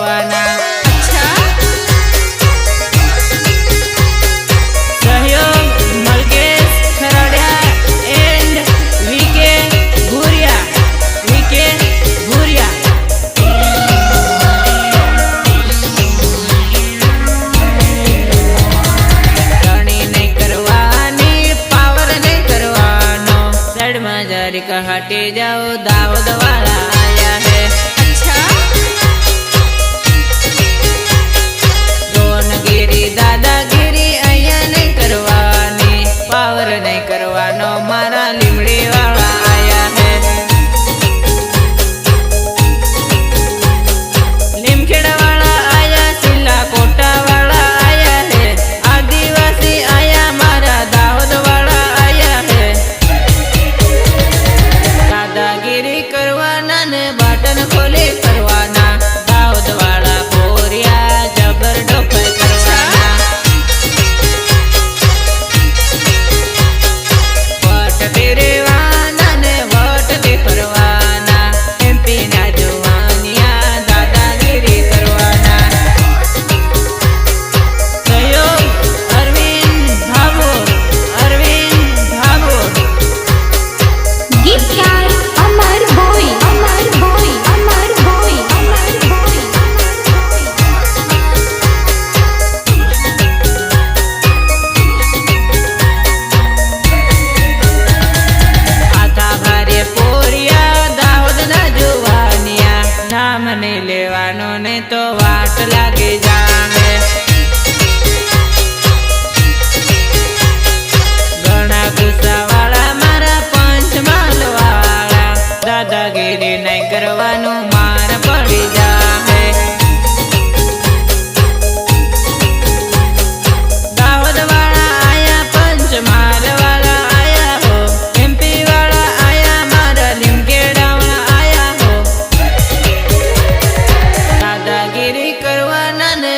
करवाना। अच्छा सहयोग मलकेश खरड़िया एंड वीके भूरिया। रणी नहीं करवानी, पावर नहीं करवानो, साइड में जरी का हटे जाओ, दाऊद वाला आया है। अच्छा रोनगिरी दादागिरी अया नहीं करवानी, पावर नहीं करवानो, मारा लीमड़ी वाला आया है। लीमखेड़ा वाला आया, सिला कोटा वाला आया है, आदिवासी आया, मारा दाऊद वाला आया है। दादागिरी करवाना ने बटन खोले करवाना, दाऊद वाला बोरिया जबर डोफे करवाना। वोट तेरे वाना ने वोट दे करवाना, एमपी ना जुवानिया दादागिरी करवाना। सहयोग अरविंद भाभोर। गीतकार अमर बॉय आता भारे पोरिया दाऊद ना जुवानिया, नाम नहीं लेवानो ने तो वाट लागे जामे। घना गुस्सा वाला मारा पंचमहाल वाला, दादागिरी नहीं करवानो, मार पड़ी जामे। दाऊद वाला आया, पंचमहाल वाला आया हो, एमपी वाला आया, मारा लीमखेड़ा वाला आया हो। दादागिरी करवाना ने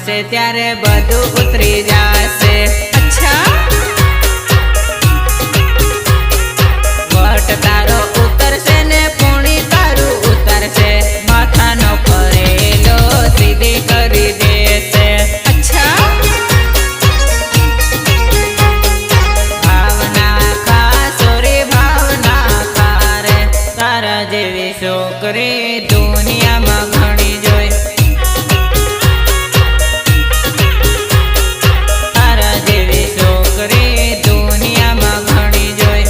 મળશે ત્યારે બધું ઉતરી જશે. અચ્છા વટ તારો ઉતરશે ને પૂણી તારું ઉતરશે. માથાનો ફરેલો સીધી કરી દેશે. અચ્છા ભાવના ખા સોરી ભાવના ખા રે. તારા જેવી છોકરી દુનિયામાં ઘણી જોઈ. તારા જેવી છોકરી દુનિયામાં ઘણી જોઈ.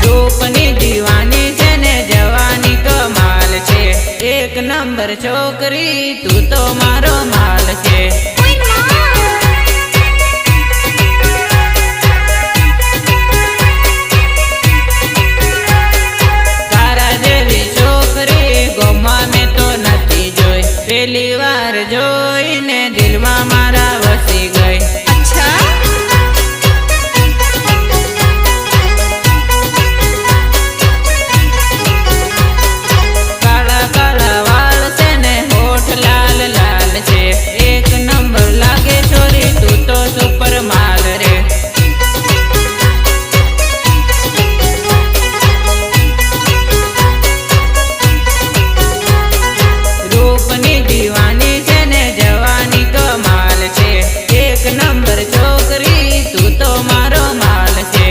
રૂપની દીવાની છે ને જવાની કમાલ છે. એક નંબર છોકરી તું તો મારો માલ છે. ઓય માં તારા જેવી છોકરી ગોમાં મેં તો નથી જોઈ. પેલી વાર જોઈને દિલમાં મારા વસી ગઈ. અચ્છા કાળા કાળા વાળ છે ને હોઠ લાલ લાલ છે. એક નંબર લાગે છોરી તું તો સુપર માલ રે. રૂપની દીવાની છે ને જવાની કમાલ છે. એક નંબર છોકરી તું તો મારો માલ છે.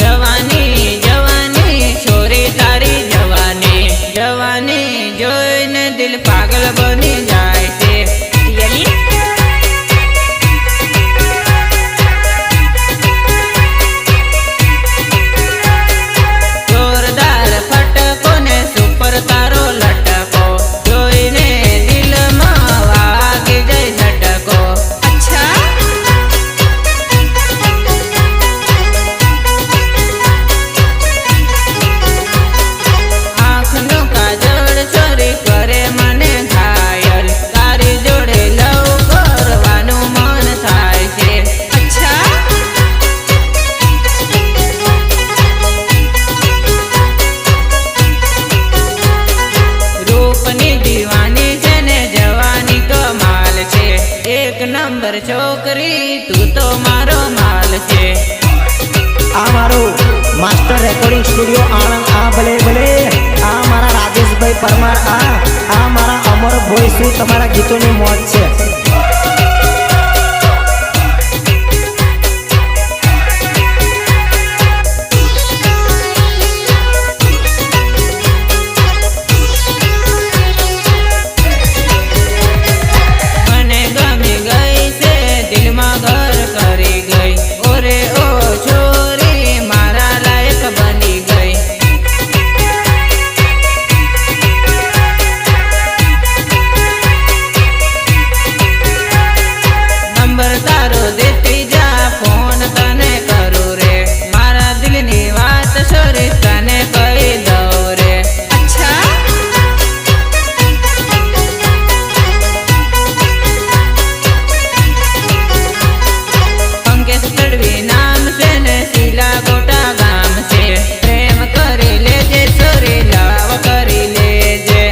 જવાની જવાની છોરી તારી જવાની. જવાની જોઈને દિલ પાગલ બની જાય છે. રિયલી જોરદાર ફટકો ને સુપર તારો લટકો. જોઈને દિલમાં વાગી જાય ઝટકો. અચ્છા આંખનો કાજળ ચોરી કરે મને ઘાયલ. તારી જોડે લવ કરવાનું મન થાય છે. અચ્છા રૂપની દીવાની છે ને જવાની કમાલ છે. એક નંબર છોકરી તું તો મારો માલ છે. આ મારું માસ્ટર રેકોર્ડિંગ સ્ટુડિયો આણંદ. આ ભલે ભલે આ મારા રાજેશભાઈ પરમાર. આ મારા અમર ભોઈ. શું તમારા ગીતોની મોજ છે? મને ગમી ગઈ છે દિલમાં ઘર કરી ગઈ. ઓરે ઓ છોરી મારા લાયક બની ગઈ. નંબર તારો દેતી જા ફોન તને કરું રે. મારા દિલની વાત છોરી તને કહી દઉં રે. અચ્છા અંકેશ તડવી નામ છે ને શીલા ગોટા ગામ છે. પ્રેમ કરી લેજે છોરી લવ કરી લેજે.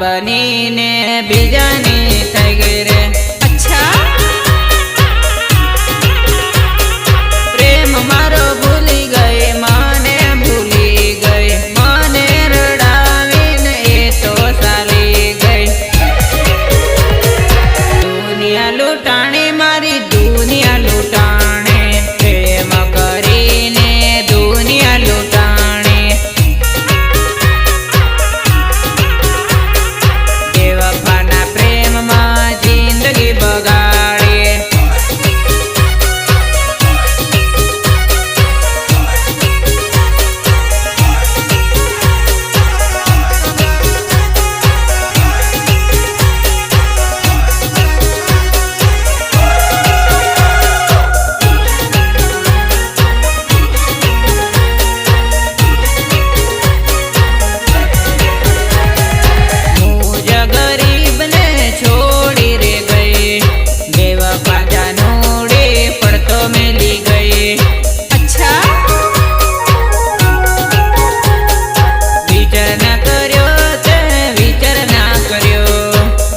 બનીને બીજાની થઈ ગઈ રે. अच्छा પ્રેમ મારો ભૂલી ગઈ, મને ભૂલી ગઈ, મને રડાવીને એ તો ચાલી ગઈ. દુનિયા લૂંટાણી મારી દુનિયા લૂંટાણી, પ્રેમ કરીને દુનિયા લૂંટાણી. બેવફાના પ્રેમમાં જિંદગી બગાડી. अच्छा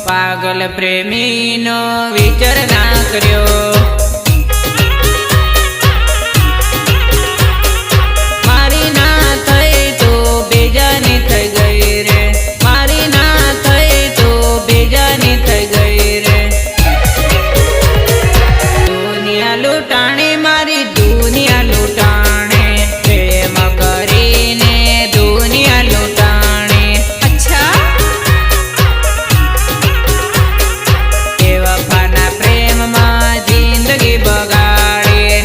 પાગલ પ્રેમીનો વિચાર ના કર્યો. મારી ના થઈ તો બીજાની થઈ ગઈ રે, મારી ના થઈ તો બીજાની થઈ ગઈ રે. દુનિયા લૂંટાણી મારી દુનિયા લૂંટાણી, પ્રેમ કરીને દુનિયા લૂંટાણી. अच्छा બેવફાના પ્રેમમાં જિંદગી બગાડી.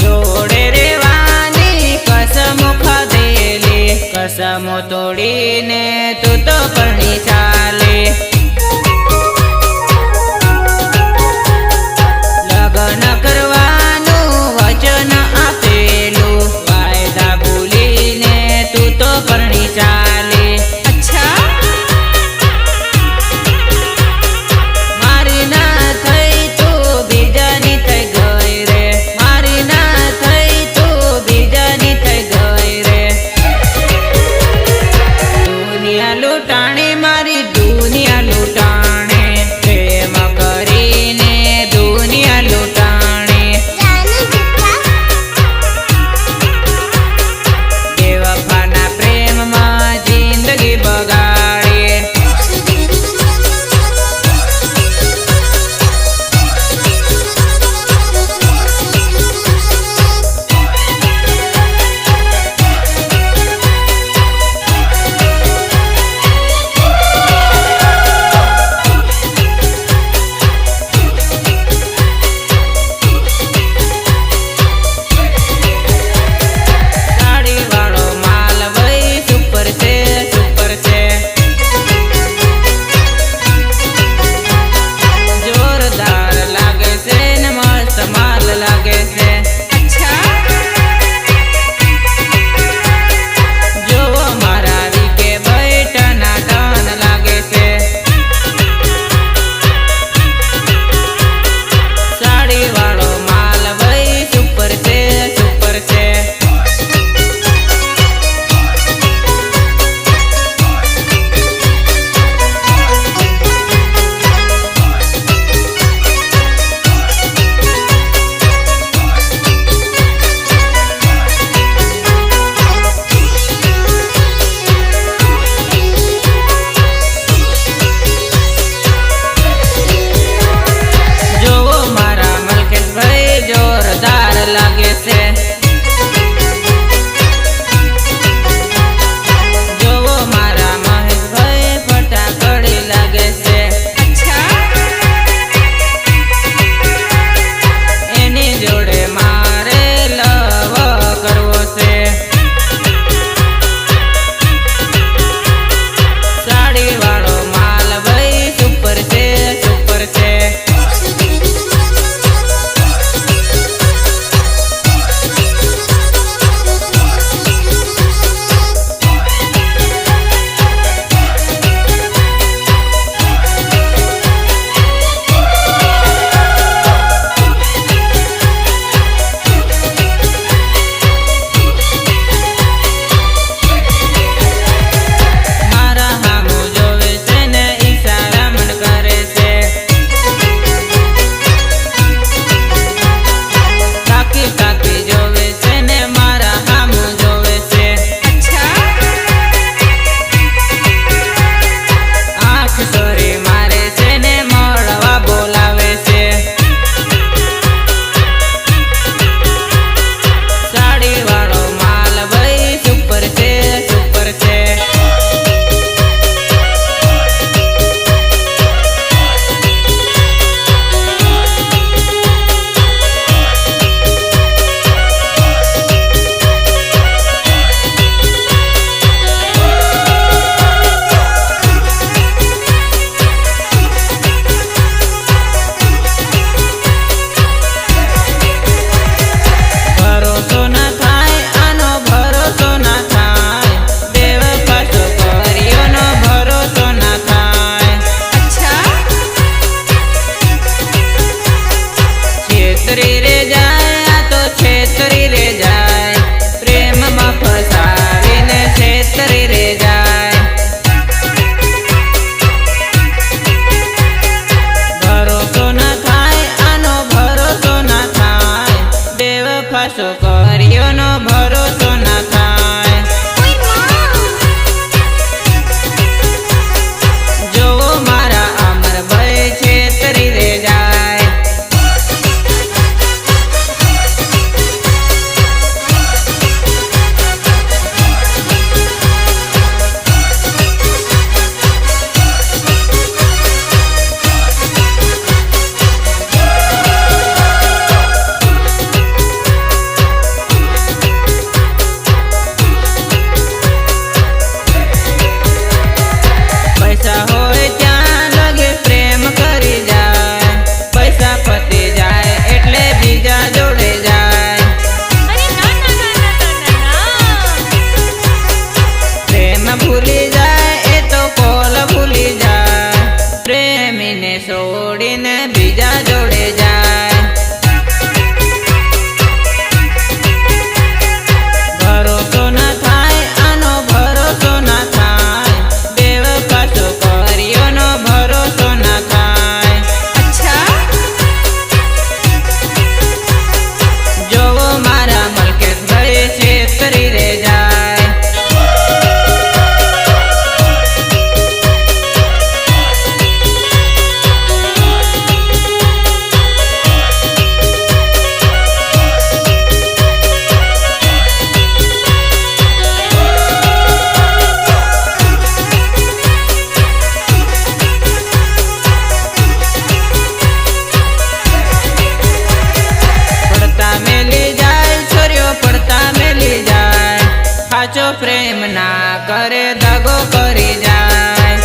જોડે રેવાની કસમો ખાધેલી, કસમો તોડીને તું તો પરણી ચાલે. લગ્ન કરવાનું વચન આપેલું, વાયદા ભૂલીને તું તો પરણી ચાલે. अच्छा મારી ના થઈ તો બીજાની થઈ ગઈ રે, મારી ના થઈ તો બીજાની થઈ ગઈ રે. દુનિયા લૂંટાણી મારી દુનિયા કરે દગો કરી જાય.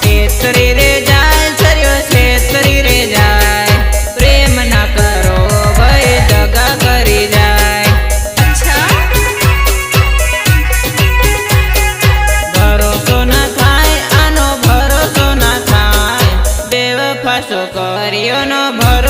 છેતરી રે જાય સર્યો છેતરી રે જાય. પ્રેમ ના કરો ભાઈ દગા કરી જાય. અચ્છા ભરોસો ના થાય આનો ભરોસો ના થાય. બેવફા કર્યો નો ભરોસો